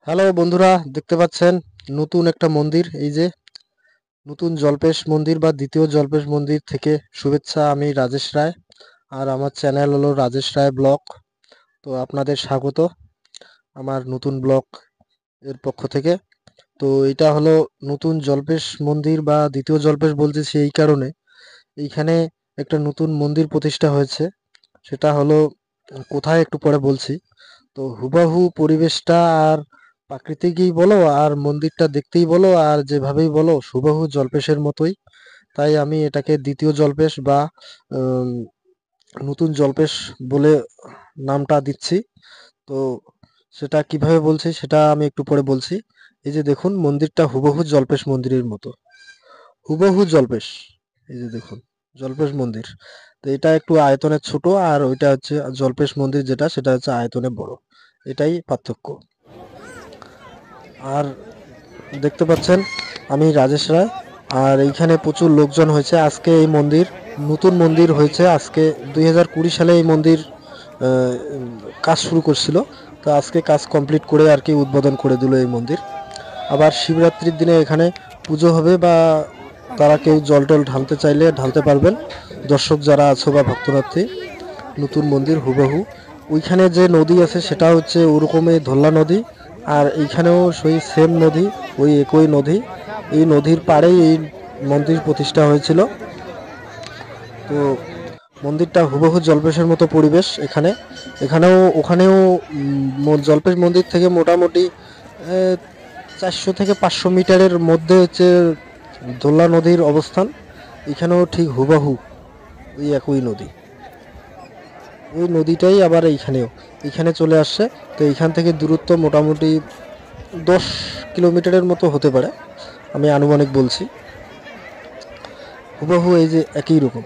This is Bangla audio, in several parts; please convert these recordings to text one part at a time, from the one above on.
হ্যালো বন্ধুরা, দেখতে পাচ্ছেন নতুন একটা মন্দির। এই যে নতুন জল্পেশ মন্দির বা দ্বিতীয় জল্পেশ মন্দির থেকে শুভেচ্ছা। আমি রাজেশ রায়, আর আমার চ্যানেল হলো রাজেশ রায় ব্লগ। তো আপনাদের স্বাগত আমার নতুন ব্লগ এর পক্ষ থেকে। তো এটা হলো নতুন জল্পেশ মন্দির বা দ্বিতীয় জল্পেশ বলতেছি এই কারণে, এইখানে একটা নতুন মন্দির প্রতিষ্ঠা হয়েছে। সেটা হলো কোথায় একটু পরে বলছি। তো হুবাহু পরিবেশটা আর প্রাকৃতিকই বলো আর মন্দিরটা দেখতেই বলো আর যেভাবেই বলো হুবাহু জল্পেশের মতোই। তাই আমি এটাকে দ্বিতীয় জল্পেশ বা উম, নতুন জল্পেশ বলে নামটা দিচ্ছি। তো সেটা কিভাবে বলছি সেটা আমি একটু পরে বলছি। এই যে দেখুন, মন্দিরটা হুবহু জল্পেশ মন্দিরের মতো, হুবহু জল্পেশ। এই যে দেখুন, জল্পেশ মন্দির। তো এটা একটু আয়তনে ছোট, আর ওইটা হচ্ছে জল্পেশ মন্দির, যেটা সেটা হচ্ছে আয়তনে বড়। এটাই পার্থক্য। আর দেখতে পাচ্ছেন আমি রাজেশ রায়, আর এইখানে প্রচুর লোকজন হয়েছে আজকে। এই মন্দির নতুন মন্দির হয়েছে আজকে, 2020 সালে এই মন্দির কাজ শুরু করছিল। তো আজকে কাজ কমপ্লিট করে আর কি উদ্বোধন করে দিল এই মন্দির। আবার শিবরাত্রির দিনে এখানে পুজো হবে, বা তারা কেউ জল টল ঢালতে চাইলে ঢালতে পারবেন, দর্শক যারা আছো বা ভক্তরাত্রী। নতুন মন্দির হুবহু। ওইখানে যে নদী আছে সেটা হচ্ছে ওরকমই ধল্লা নদী, আর এইখানেও সেই সেম নদী, ওই একই নদী। এই নদীর পাড়েই এই মন্দির প্রতিষ্ঠা হয়েছিল। তো মন্দিরটা হুবহু জল্পেশের মতো পরিবেশ এখানে। ওখানেও জল্পেশ মন্দির থেকে মোটামুটি 400 থেকে 500 মিটারের মধ্যে হচ্ছে ধল্লা নদীর অবস্থান। এখানেও ঠিক হুবহু ওই একই নদী, ওই নদীটাই আবার এইখানে চলে আসছে। তো এইখান থেকে দূরত্ব মোটামুটি 10 কিলোমিটারের মতো হতে পারে, আমি আনুমানিক বলছি। হুবহু এই যে একই রকম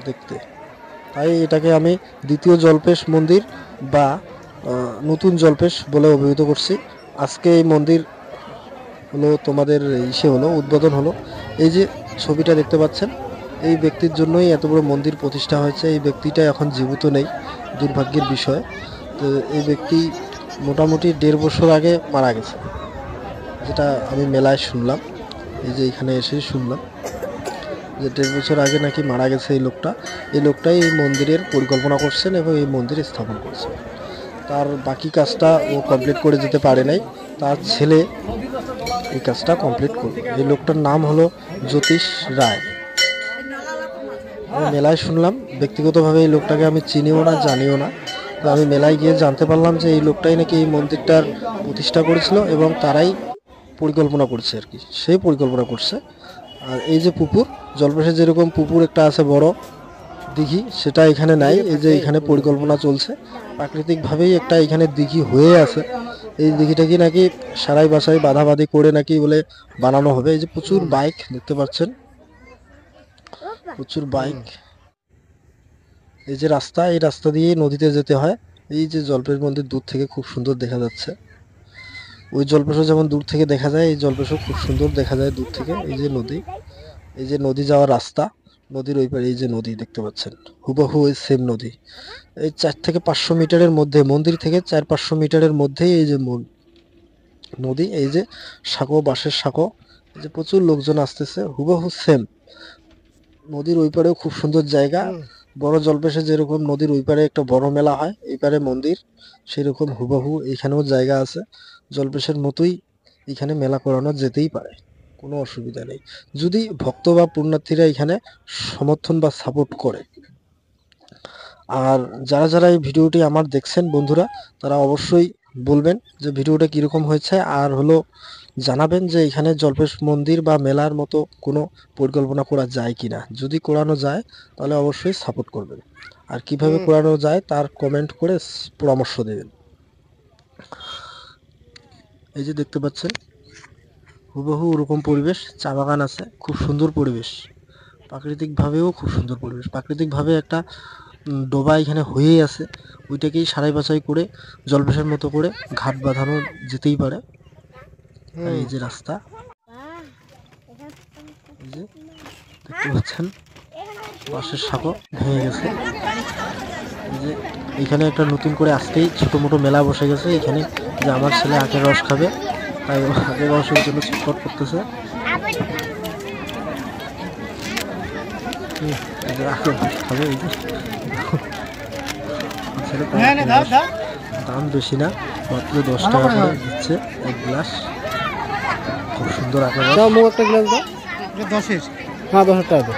দেখতে। তাই এটাকে আমি দ্বিতীয় জল্পেশ মন্দির বা নতুন জল্পেশ বলে অভিহিত করছি। আজকে এই মন্দির হলো তোমাদের হলো উদ্বোধন হলো। এই যে ছবিটা দেখতে পাচ্ছেন, এই ব্যক্তির জন্যই এত বড় মন্দির প্রতিষ্ঠা হয়েছে। এই ব্যক্তিটা এখন জীবিত নেই, দুর্ভাগ্যের বিষয়। তো এই ব্যক্তি মোটামুটি 1.5 বছর আগে মারা গেছে, যেটা আমি মেলায় শুনলাম। এই যে এখানে এসে শুনলাম যে 1.5 বছর আগে নাকি মারা গেছে এই লোকটা। এই লোকটাই এই মন্দিরের পরিকল্পনা করছেন এবং এই মন্দির স্থাপন করছেন। তার বাকি কাজটা ও কমপ্লিট করে যেতে পারে নাই, তার ছেলে এই কাজটা কমপ্লিট করবে। এই লোকটার নাম হলো জ্যোতিষ রায়। আমি মেলায় শুনলাম, ব্যক্তিগতভাবে এই লোকটাকে আমি চিনিও না, জানিও না। তো আমি মেলায় গিয়ে জানতে পারলাম যে এই লোকটাই নাকি এই মন্দিরটার প্রতিষ্ঠা করেছিল এবং তারাই পরিকল্পনা করছে আর কি, সেই পরিকল্পনা করছে। আর এই যে পুকুর, জলপাশে যেরকম পুকুর একটা আছে বড় দিঘি, সেটা এখানে নাই। এই যে এখানে পরিকল্পনা চলছে, প্রাকৃতিকভাবেই একটা এখানে দিঘি হয়ে আছে। এই দিঘিটাকে নাকি সারাই বাসাই বাধাবাধি করে নাকি বলে বানানো হবে। এই যে প্রচুর বাইক দেখতে পাচ্ছেন, প্রচুর বাইক। এই যে রাস্তা, এই রাস্তা দিয়েই নদীতে যেতে হয়। এই যে জল্পেশ মন্দির দূর থেকে খুব সুন্দর দেখা যাচ্ছে। ওই জল্পেশও যেমন দূর থেকে দেখা যায়, এই জল্পেশও খুব সুন্দর দেখা যায় দূর থেকে। এই যে নদী, এই যে নদী যাওয়ার রাস্তা, নদীর ওই পারে এই যে নদী দেখতে পাচ্ছেন, হুবহু ওই সেম নদী। এই 4 থেকে 500 মিটারের মধ্যে, মন্দির থেকে 400-500 মিটারের মধ্যেই এই যে নদী। এই যে সাঁকো, বাঁশের সাঁকো। এই যে প্রচুর লোকজন আসতেছে, হুবহু সেম। নদীর ওই পারেও খুব সুন্দর জায়গা। বড় জলপেশে যেরকম নদীর ওই পারে একটা বড় মেলা হয়, এই পারে মন্দির, সেরকম হুবহু এখানেও জায়গা আছে। জলপেশের মতোই এখানে মেলা করানো যেতেই পারে, কোনো অসুবিধা নেই, যদি ভক্ত বা পুণ্যার্থীরা এখানে সমর্থন বা সাপোর্ট করে। আর যারা যারা এই ভিডিওটি আমার দেখছেন বন্ধুরা, তারা অবশ্যই বলবেন যে ভিডিওটা কীরকম হয়েছে, আর হলো জানাবেন যে এখানে জল্পেশ মন্দির বা মেলার মতো কোনো পরিকল্পনা করা যায় কিনা। যদি করানো যায় তাহলে অবশ্যই সাপোর্ট করবেন, আর কিভাবে করানো যায় তার কমেন্ট করে পরামর্শ দেবেন। এই যে দেখতে পাচ্ছেন হুবহু ওরকম পরিবেশ, চা বাগান আছে, খুব সুন্দর পরিবেশ। প্রাকৃতিকভাবেও খুব সুন্দর পরিবেশ, প্রাকৃতিকভাবে একটা ডোবা এখানে হয়েই আছে। ওইটাকেই সারাই বাছাই করে জলপেশের মতো করে ঘাট বাঁধানো যেতেই পারে। আর এই যে রাস্তা, এই যে দেখতে পাচ্ছেন বাঁশের সাঁকো ভেঙে গেছে। এই যে এখানে একটা নতুন করে আজকেই ছোট মোটো মেলা বসে গেছে। এখানে যে আমার ছেলে আখের রস খাবে, তাই ও আখের রসের জন্য ছটফট করতেছে। এই যে আখের রস খাবে, এই যে ছেলে দাম বেশি না, মাত্র 10 টাকা করে দিচ্ছে এক গ্লাস। খুব সুন্দর আখের রস। দাও মুখ একটা গ্লাস দাও। 10-এর, হ্যাঁ 10 টাকা।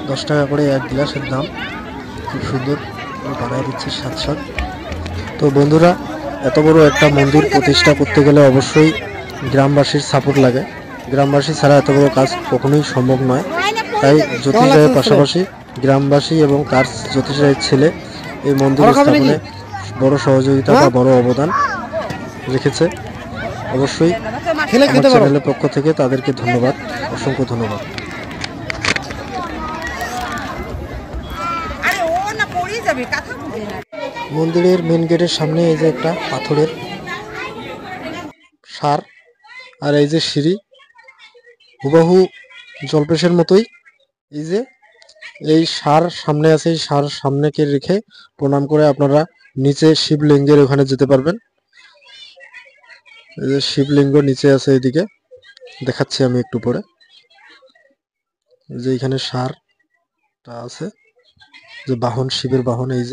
10 টাকা করে এক গ্লাসের দাম। খুব সুন্দর বানায় দিচ্ছে স্বাদ। তো বন্ধুরা, এত বড় একটা মন্দির প্রতিষ্ঠা করতে গেলে অবশ্যই গ্রামবাসীর সাপোর্ট লাগে। গ্রামবাসী ছাড়া এত বড় কাজ কখনোই সম্ভব নয়। তাই জ্যোতিষ রায়ের পাশাপাশি গ্রামবাসী এবং তার জ্যোতিষ রায়ের ছেলে এই মন্দির স্থাপনে বড় সহযোগিতা বা বড় অবদান রেখেছে। অবশ্যই আমার চ্যানেলের পক্ষ থেকে তাদেরকে ধন্যবাদ, অসংখ্য ধন্যবাদ। মন্দিরের মেন গেটের সামনে এই যে একটা পাথরের সার, আর এই যে সিঁড়ি হুবহু জলপেশের মতোই। এই যে এই সার সামনে আছে, এই সার সামনেকে রেখে প্রণাম করে আপনারা নিচে শিবলিঙ্গের ওখানে যেতে পারবেন। এই যে শিবলিঙ্গ নিচে আছে, এইদিকে দেখাচ্ছি আমি একটু পরে। যে এখানে সারটা আছে, যে বাহন, শিবের বাহন। এই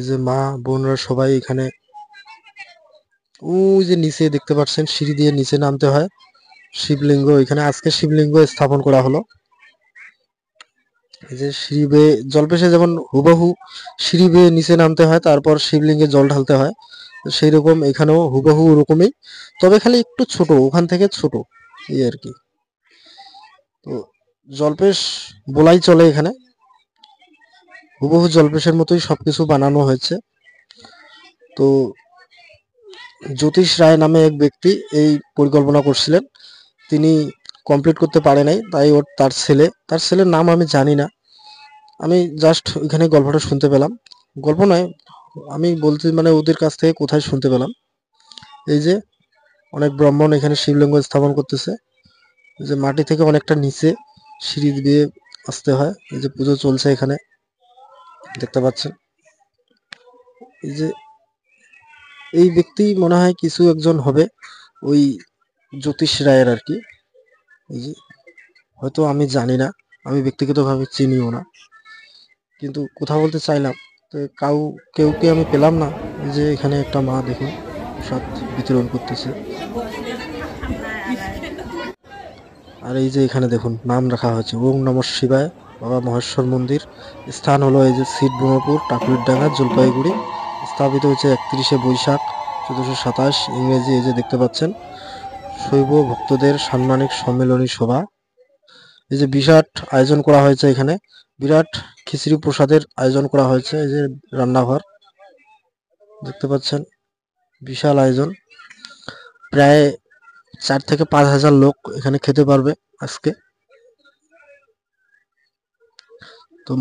যে মা বোনরা সবাই এখানে, ওই যে নিচে দেখতে পাচ্ছেন সিঁড়ি দিয়ে নিচে নামতে হয়। শিবলিঙ্গ এখানে আজকে শিবলিঙ্গ স্থাপন করা হলো। এই যে সিঁড়ি বেয়ে জলপেশে যেমন হুবহু সিঁড়ি বেয়ে নিচে নামতে হয়, তারপর শিবলিঙ্গে জল ঢালতে হয়, সেই রকম এখানেও হুবহু ওরকমই, তবে খালি একটু ছোট, ওখান থেকে ছোট এই আর কি। তো জলপেশ বলাই চলে, এখানে হুবহু জলপেশের মতোই সবকিছু বানানো হয়েছে। তো জ্যোতিষ রায় নামে এক ব্যক্তি এই পরিকল্পনা করছিলেন, তিনি কমপ্লিট করতে পারে নাই, তাই তার ছেলের নাম আমি জানি না। আমি জাস্ট ওইখানে গল্পটা শুনতে পেলাম, গল্প নয় আমি বলতে মানে ওদের কাছ থেকে কোথায় শুনতে পেলাম। এই যে অনেক ব্রাহ্মণ এখানে শিবলিঙ্গ স্থাপন করতেছে। এই যে মাটি থেকে অনেকটা নিচে সিঁড়ি দিয়ে আসতে হয়। এই যে পুজো চলছে এখানে দেখতে পাচ্ছেন। এই যে এই ব্যক্তি মনে হয় কিছু একজন হবে ওই জ্যোতিষ রায়ের আর কি। এই যে হয়তো আমি জানি না, আমি ব্যক্তিগতভাবে চিনিও না, কিন্তু কথা বলতে চাইলাম, তো কেউকে আমি পেলাম না। এই যে এখানে একটা মা দেখুন প্রসাদ বিতরণ করতেছে। আর এই যে এখানে দেখুন নাম রাখা হয়েছে ওম নমঃ শিবায়, বাবা মহেশ্বর মন্দির। স্থান হলো এই যে সিট ব্রহ্মপুর, টাকুরিরডাঙ্গা, জলপাইগুড়ি। স্থাপিত হয়েছে 31শে বৈশাখ 1427 ইংরেজি। এই যে দেখতে পাচ্ছেন শৈব ভক্তদের সাম্মানিক সম্মেলনী সভা। এই যে বিরাট আয়োজন করা হয়েছে, এখানে বিরাট খিচুড়ি প্রসাদের আয়োজন করা হয়েছে। এই যে রান্নাঘর দেখতে পাচ্ছেন, বিশাল আয়োজন। প্রায় 4 থেকে 5 হাজার লোক এখানে খেতে পারবে আজকে। তো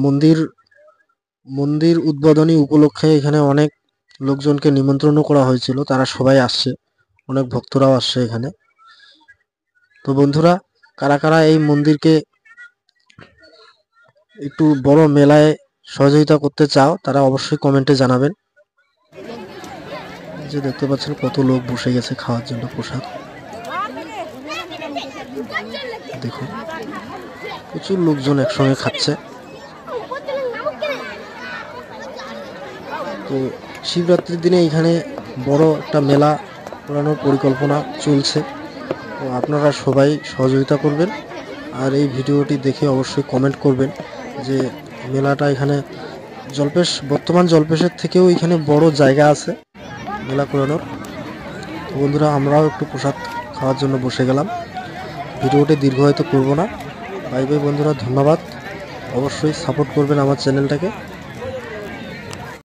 মন্দির উদ্বোধনী উপলক্ষে এখানে অনেক লোকজনকে নিমন্ত্রণও করা হয়েছিল, তারা সবাই আসছে, অনেক ভক্তরাও আসছে এখানে। তো বন্ধুরা, কারা কারা এই মন্দিরকে একটু বড় মেলায় সহযোগিতা করতে চাও, তারা অবশ্যই কমেন্টে জানাবেন। যে দেখতে পাচ্ছেন কত লোক বসে গেছে খাওয়ার জন্য প্রসাদ। দেখুন প্রচুর লোকজন একসঙ্গে খাচ্ছে। তো শিবরাত্রির দিনে এখানে বড় একটা মেলা করানোর পরিকল্পনা চলছে। তো আপনারা সবাই সহযোগিতা করবেন, আর এই ভিডিওটি দেখে অবশ্যই কমেন্ট করবেন যে মেলাটা এখানে বর্তমান জলপেশের থেকেও এখানে বড় জায়গা আছে মেলা করানোর। তো বন্ধুরা, আমরাও একটু প্রসাদ খাওয়ার জন্য বসে গেলাম। ভিডিওটি দীর্ঘায়িত করব না। বাই বাই বন্ধুরা, ধন্যবাদ। অবশ্যই সাপোর্ট করবেন আমার চ্যানেলটাকে।